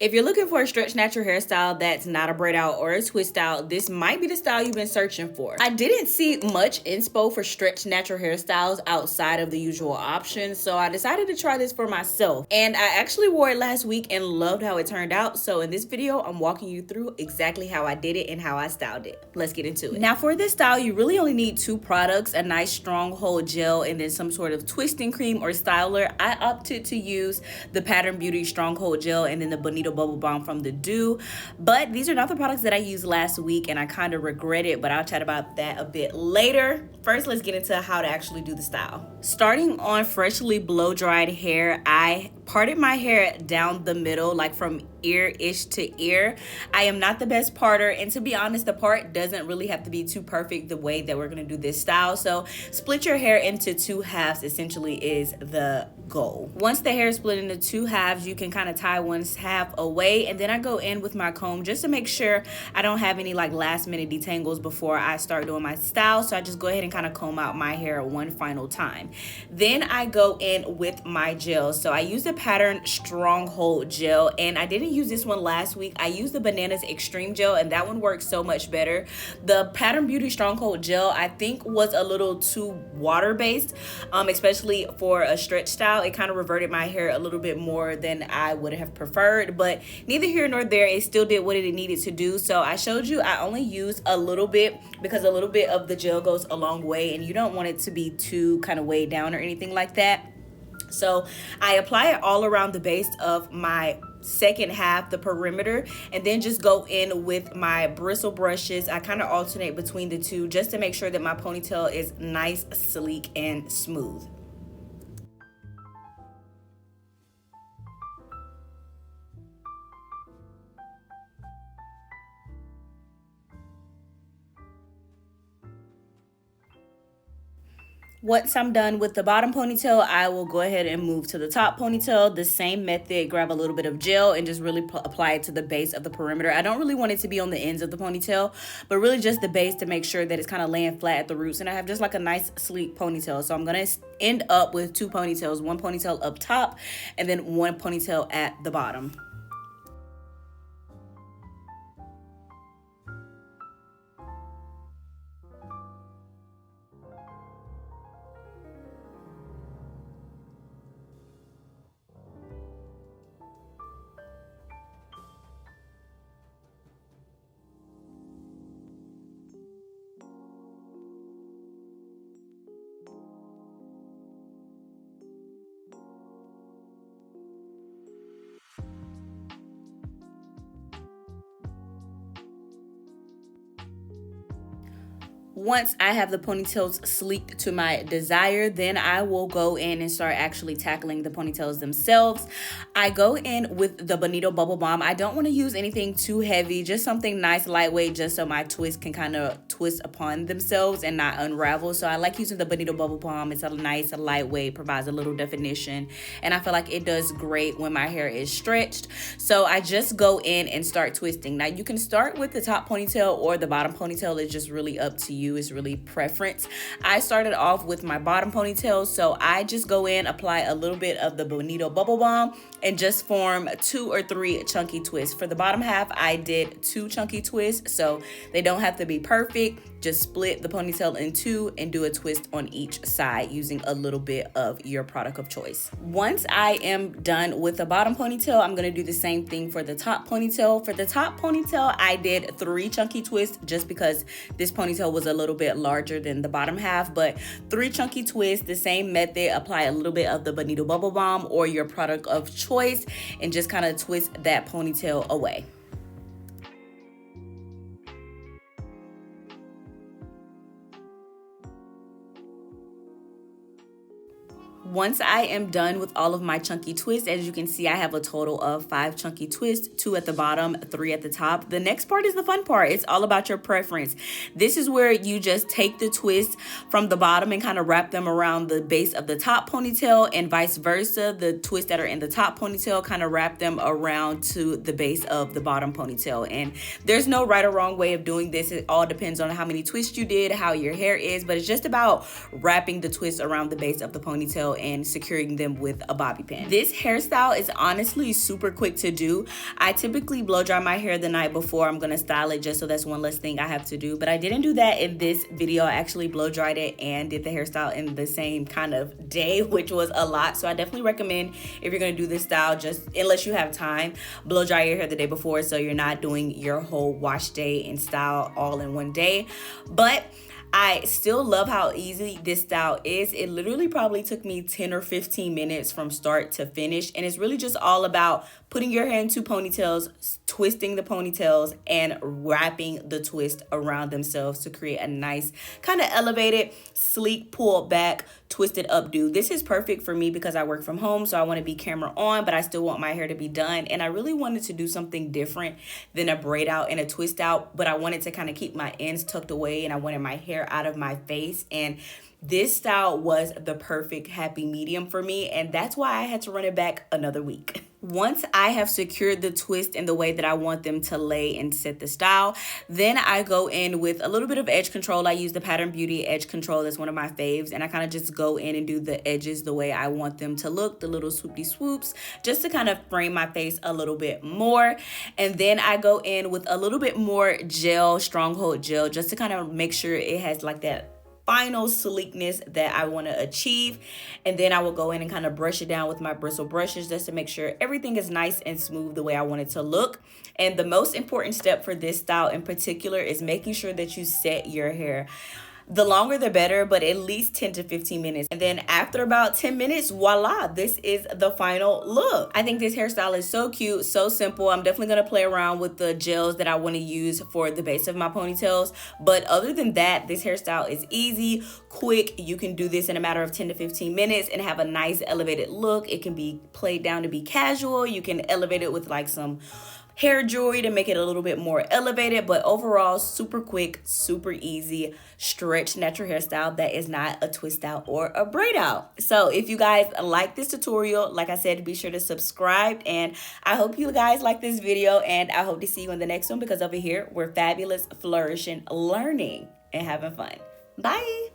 If you're looking for a stretch natural hairstyle that's not a braid out or a twist out, this might be the style you've been searching for. I didn't see much inspo for stretch natural hairstyles outside of the usual options, so I decided to try this for myself. And I actually wore it last week and loved how it turned out. So in this video, I'm walking you through exactly how I did it and how I styled it. Let's get into it. Now for this style, you really only need two products, a nice stronghold gel and then some sort of twisting cream or styler. I opted to use the Pattern Beauty stronghold gel and then the Bonito Bubble Balm from the Dew, but these are not the products that I used last week and I kind of regret it, but I'll chat about that a bit later. First, let's get into how to actually do the style. Starting on freshly blow dried hair, I parted my hair down the middle, like from ear-ish to ear. I am not the best parter, and to be honest, the part doesn't really have to be too perfect the way that we're gonna do this style. So split your hair into two halves essentially is the goal. Once the hair is split into two halves, you can kind of tie one half away, and then I go in with my comb just to make sure I don't have any like last minute detangles before I start doing my style. So I just go ahead and kind of comb out my hair one final time. Then I go in with my gel. So I use the Pattern Stronghold gel, and I didn't use this one last week. I used the Bananas Extreme gel, and that one works so much better. The Pattern Beauty Stronghold gel I think was a little too water based, especially for a stretch style. It kind of reverted my hair a little bit more than I would have preferred, but neither here nor there. It still did what it needed to do. So I showed you I only used a little bit because a little bit of the gel goes a long way, and you don't want it to be too kind of weighed down or anything like that. So I apply it all around the base of my second half, the perimeter, and then just go in with my bristle brushes. I kind of alternate between the two just to make sure that my ponytail is nice, sleek, and smooth. Once I'm done with the bottom ponytail, I will go ahead and move to the top ponytail. The same method, grab a little bit of gel and just really apply it to the base of the perimeter. I don't really want it to be on the ends of the ponytail, but really just the base to make sure that it's kind of laying flat at the roots. And I have just like a nice sleek ponytail. So I'm going to end up with two ponytails, one ponytail up top and then one ponytail at the bottom. Once I have the ponytails sleeked to my desire, then I will go in and start actually tackling the ponytails themselves. I go in with the Bonito Bubble Balm. I don't want to use anything too heavy, just something nice, lightweight, just so my twist can kind of twist upon themselves and not unravel. So I like using the Bonito Bubble Balm. It's a nice, lightweight, provides a little definition, and I feel like it does great when my hair is stretched. So I just go in and start twisting. Now you can start with the top ponytail or the bottom ponytail. It's just really up to you. It's really preference. I started off with my bottom ponytail, so I just go in, apply a little bit of the Bonito Bubble Balm, and just form 2 or 3 chunky twists. For the bottom half, I did 2 chunky twists, so they don't have to be perfect. Just split the ponytail in 2 and do a twist on each side using a little bit of your product of choice. Once I am done with the bottom ponytail, I'm going to do the same thing for the top ponytail. For the top ponytail, I did 3 chunky twists just because this ponytail was a little bit larger than the bottom half, but 3 chunky twists, the same method. Apply a little bit of the Bonito Bubble Balm or your product of choice and just kind of twist that ponytail away. Once I am done with all of my chunky twists, as you can see, I have a total of 5 chunky twists, 2 at the bottom, 3 at the top. The next part is the fun part. It's all about your preference. This is where you just take the twist from the bottom and kind of wrap them around the base of the top ponytail, and vice versa. The twists that are in the top ponytail, kind of wrap them around to the base of the bottom ponytail. And there's no right or wrong way of doing this. It all depends on how many twists you did, how your hair is, but it's just about wrapping the twist around the base of the ponytail and securing them with a bobby pin. This hairstyle is honestly super quick to do. I typically blow dry my hair the night before I'm gonna style it, just so that's one less thing I have to do. But I didn't do that in this video. I actually blow dried it and did the hairstyle in the same kind of day, which was a lot. So I definitely recommend, if you're gonna do this style, just unless you have time, blow dry your hair the day before so you're not doing your whole wash day and style all in one day. But I still love how easy this style is. It literally probably took me 10 or 15 minutes from start to finish. And it's really just all about putting your hair into ponytails, twisting the ponytails, and wrapping the twist around themselves to create a nice kind of elevated, sleek, pulled back, twisted updo. This is perfect for me because I work from home, so I want to be camera on, but I still want my hair to be done. And I really wanted to do something different than a braid out and a twist out, but I wanted to kind of keep my ends tucked away and I wanted my hair out of my face. And this style was the perfect happy medium for me, and that's why I had to run it back another week. Once I have secured the twist in the way that I want them to lay and set the style, then I go in with a little bit of edge control. I use the Pattern Beauty edge control. That's one of my faves, and I kind of just go in and do the edges the way I want them to look, the little swoopy swoops, just to kind of frame my face a little bit more. And then I go in with a little bit more gel, stronghold gel, just to kind of make sure it has like that final sleekness that I want to achieve. And then I will go in and kind of brush it down with my bristle brushes just to make sure everything is nice and smooth the way I want it to look. And the most important step for this style in particular is making sure that you set your hair. The longer the better, but at least 10 to 15 minutes. And then after about 10 minutes, voila, this is the final look. I think this hairstyle is so cute, so simple. I'm definitely gonna play around with the gels that I wanna use for the base of my ponytails. But other than that, this hairstyle is easy, quick. You can do this in a matter of 10 to 15 minutes and have a nice elevated look. It can be played down to be casual. You can elevate it with like some hair jewelry to make it a little bit more elevated, but overall super quick, super easy, stretch natural hairstyle that is not a twist out or a braid out. So if you guys like this tutorial, like I said, be sure to subscribe, and I hope you guys like this video, and I hope to see you in the next one, because over here we're fabulous, flourishing, learning, and having fun. Bye.